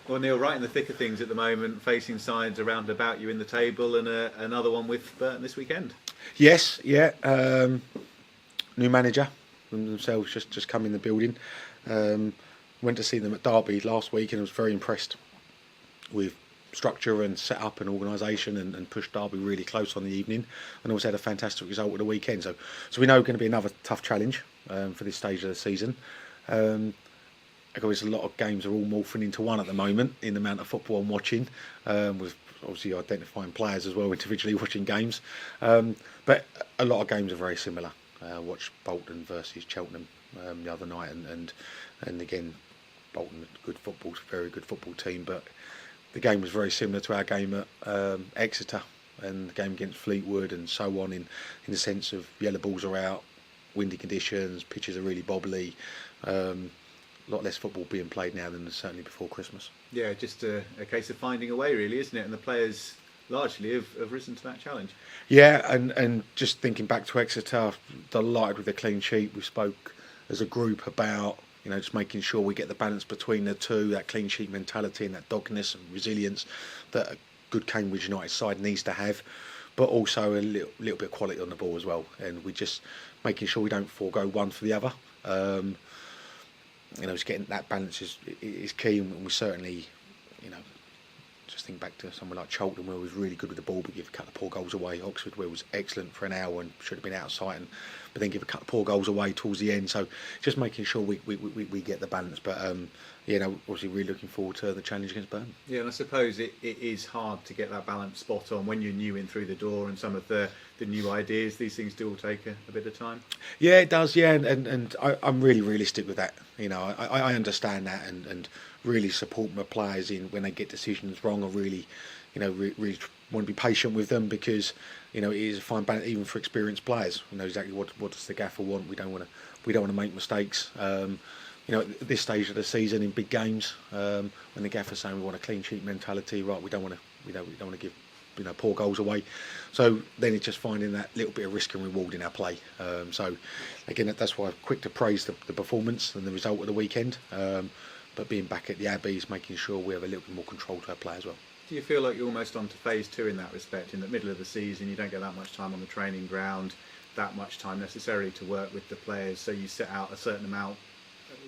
Well, Neil, right in the thick of things at the moment, facing sides around about you in the table, and another one with Burton this weekend. Yes, yeah. New manager themselves just come in the building. Went to see them at Derby last week and was very impressed with structure and set up and organisation and pushed Derby really close on the evening, and also had a fantastic result at the weekend. So we know it's going to be another tough challenge for this stage of the season. Because a lot of games are all morphing into one at the moment in the amount of football I'm watching, with obviously identifying players as well individually watching games. But a lot of games are very similar. Watched Bolton versus Cheltenham the other night, and again, Bolton, very good football team. But the game was very similar to our game at Exeter and the game against Fleetwood and so on, in the sense of yellow balls are out, windy conditions, pitches are really bobbly. A lot less football being played now than certainly before Christmas. Yeah, just a case of finding a way, really, isn't it? And the players largely have risen to that challenge. Yeah, and just thinking back to Exeter, delighted with the clean sheet. We spoke as a group about just making sure we get the balance between the two, that clean sheet mentality and that doggedness and resilience that a good Cambridge United side needs to have, but also a little bit of quality on the ball as well. And we just making sure we don't forego one for the other. Just getting that balance is key, and we certainly, just think back to somewhere like Cheltenham, where we was really good with the ball but give a couple of poor goals away. Oxford, where it was excellent for an hour and should have been out of sight, but then give a couple of poor goals away towards the end. So just making sure we get the balance. But obviously really looking forward to the challenge against Burton. Yeah, and I suppose it is hard to get that balance spot on when you're new in through the door, and some of the new ideas. These things do all take a bit of time. Yeah, it does. Yeah, and I'm really realistic with that. I understand that and really support my players in when they get decisions wrong. I really, really want to be patient with them, because it is a fine balance even for experienced players. We know exactly what does the gaffer want. We don't want to make mistakes. At this stage of the season in big games, when the gaffer's saying we want a clean sheet mentality, right? We don't want to give poor goals away. So then it's just finding that little bit of risk and reward in our play. So again, that's why I'm quick to praise the performance and the result of the weekend. But being back at the Abbey is making sure we have a little bit more control to our play as well. Do you feel like you're almost on to phase 2 in that respect? In the middle of the season, you don't get that much time on the training ground, that much time necessarily to work with the players, so you set out a certain amount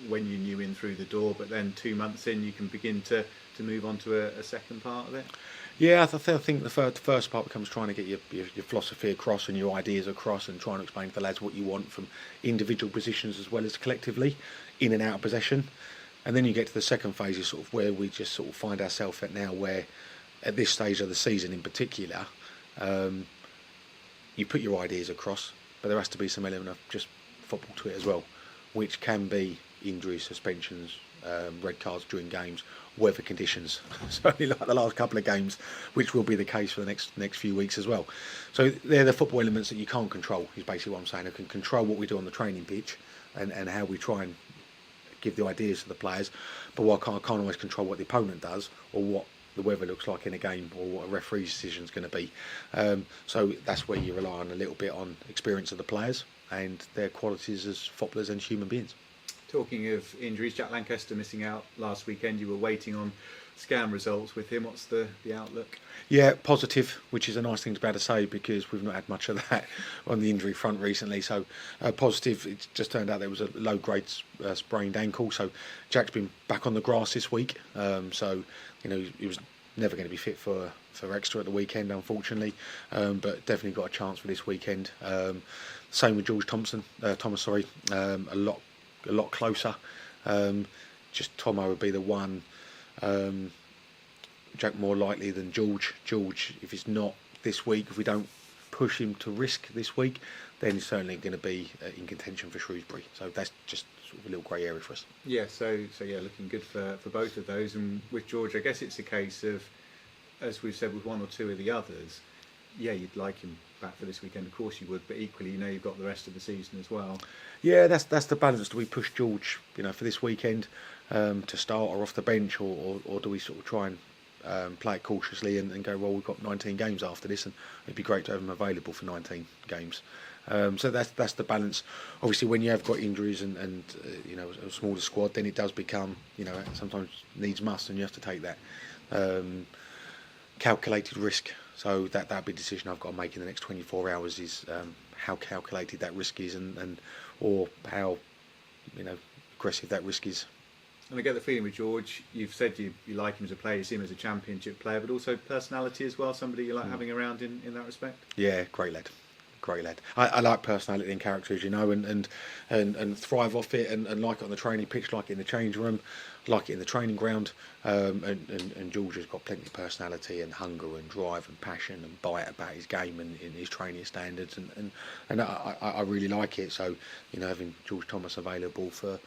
when you're new in through the door, but then 2 months in you can begin to move on to a second part of it? Yeah, I think the first part becomes trying to get your philosophy across and your ideas across, and trying to explain to the lads what you want from individual positions as well as collectively, in and out of possession. And then you get to the second phase, is sort of where we just sort of find ourselves at now, where at this stage of the season in particular, you put your ideas across, but there has to be some element of just football to it as well, which can be injuries, suspensions, red cards during games, weather conditions, certainly like the last couple of games, which will be the case for the next few weeks as well. So they're the football elements that you can't control, is basically what I'm saying. I can control what we do on the training pitch and how we try and give the ideas to the players, but I can't always control what the opponent does, or what the weather looks like in a game, or what a referee's decision is going to be. So that's where you rely on a little bit on experience of the players and their qualities as footballers and human beings. Talking of injuries, Jack Lancaster missing out last weekend. You were waiting on scan results with him. What's the outlook? Yeah, positive, which is a nice thing to be able to say, because we've not had much of that on the injury front recently. So positive. It just turned out there was a low-grade sprained ankle. So Jack's been back on the grass this week. So he was never going to be fit for Exeter at the weekend, unfortunately. But definitely got a chance for this weekend. Same with George Thomas. A lot closer. Just Tomo would be the one. Jack more likely than George. George, if it's not this week, if we don't push him to risk this week, then he's certainly going to be in contention for Shrewsbury. So that's just sort of a little grey area for us. Yeah, so yeah, looking good for both of those. And with George, I guess it's a case of, as we've said with one or two of the others, yeah, you'd like him back for this weekend, of course you would, but equally you've got the rest of the season as well. Yeah, that's the balance. Do we push George, for this weekend to start or off the bench, or do we sort of try and play it cautiously and go, well, we've got 19 games after this, and it'd be great to have him available for 19 games. So that's the balance. Obviously, when you have got injuries and a smaller squad, then it does become sometimes needs must, and you have to take that calculated risk. So that'll be a decision I've got to make in the next 24 hours is how calculated that risk is and or how aggressive that risk is. And I get the feeling with George, you've said you like him as a player, you see him as a championship player, but also personality as well, somebody you like having around in that respect? Yeah, great lad. Great lad. I like personality and character, as you know, and thrive off it and like it on the training pitch, like it in the change room, like it in the training ground. And George has got plenty of personality and hunger and drive and passion and bite about his game and in his training standards, and I really like it. So having George Thomas available for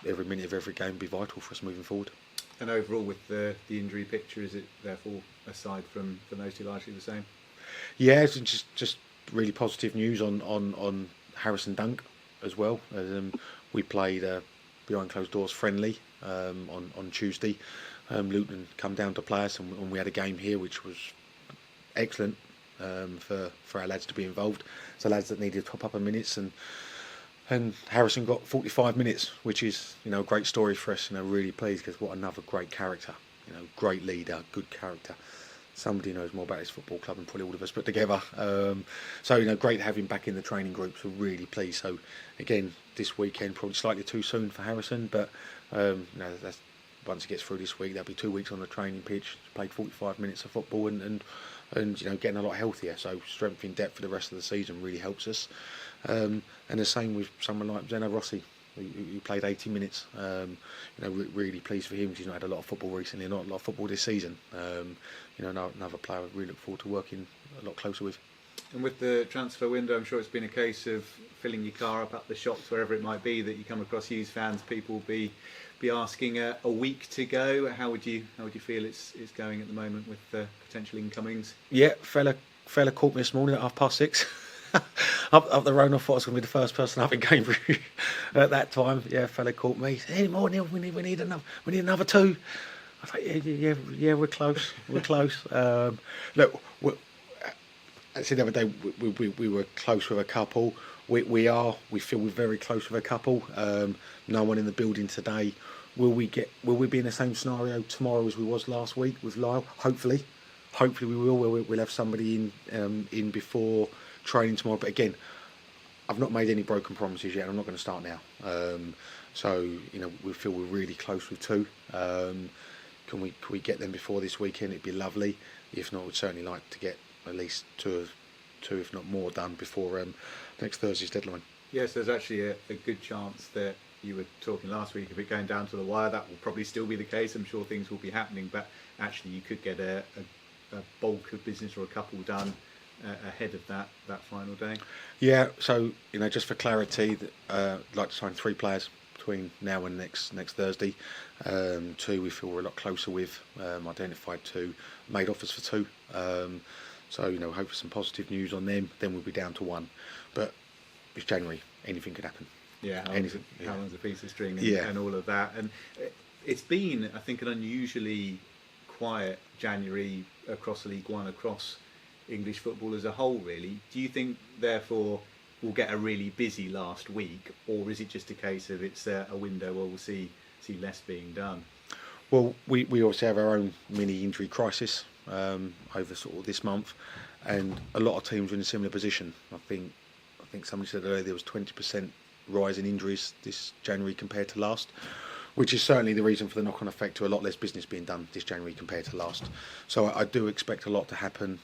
every minute of every game would be vital for us moving forward. And overall, with the injury picture, is it therefore, aside from those two, largely the same? Yeah, it's just really positive news on Harrison Dunk as well. We played behind closed doors friendly on Tuesday. Luton come down to play us, and we had a game here which was excellent for our lads to be involved. So lads that needed top up of minutes, and Harrison got 45 minutes, which is a great story for us. Really pleased, because what another great character, great leader, good character. Somebody knows more about his football club than probably all of us put together. So great to have him back in the training group. So really pleased. So again, this weekend probably slightly too soon for Harrison, but that's once he gets through this week, there'll be 2 weeks on the training pitch. Played 45 minutes of football and getting a lot healthier. So strength in depth for the rest of the season really helps us. And the same with someone like Zeno Rossi, who played 80 minutes. Really pleased for him. He's not had a lot of football recently, not a lot of football this season. Another player I really look forward to working a lot closer with. And with the transfer window, I'm sure it's been a case of filling your car up the shops, wherever it might be, that you come across Hughes fans. People will be asking a week to go. How would you feel it's going at the moment with potential incomings? Yeah, fella caught me this morning at 6:30. Up the road. I thought I was going to be the first person up in Cambridge at that time. Yeah, fella caught me. Said, "Any more, Neil? We need another 2." I thought, yeah, we're close. Look, I said the other day we were close with a couple. We feel we're very close with a couple. No one in the building today. Will we be in the same scenario tomorrow as we was last week with Lyle? Hopefully we will. We'll have somebody in before training tomorrow. But again, I've not made any broken promises yet. I'm not going to start now. So we feel we're really close with 2. Can we get them before this weekend? It'd be lovely. If not, we'd certainly like to get at least two, if not more, done before next Thursday's deadline. Yes, there's actually a good chance that you were talking last week of it going down to the wire. That will probably still be the case. I'm sure things will be happening, but actually you could get a bulk of business or a couple done ahead of that final day. Yeah, so just for clarity, I'd like to sign 3 players between now and next Thursday. 2 we feel we're a lot closer with. Identified 2, made offers for 2. So hope for some positive news on them. Then we'll be down to 1. But it's January, anything could happen. Yeah, how long's a piece of string and all of that. And it's been, I think, an unusually quiet January across League One, across English football as a whole, really. Do you think, therefore, we'll get a really busy last week, or is it just a case of it's a window where we'll see less being done? Well, we obviously have our own mini injury crisis over sort of this month, and a lot of teams are in a similar position. I think somebody said earlier there was 20% rise in injuries this January compared to last, which is certainly the reason for the knock-on effect to a lot less business being done this January compared to last. So I do expect a lot to happen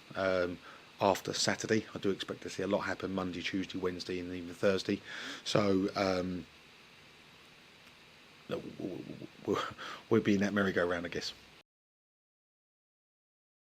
after Saturday. I do expect to see a lot happen Monday, Tuesday, Wednesday, and even Thursday. So we'll be in that merry-go-round, I guess.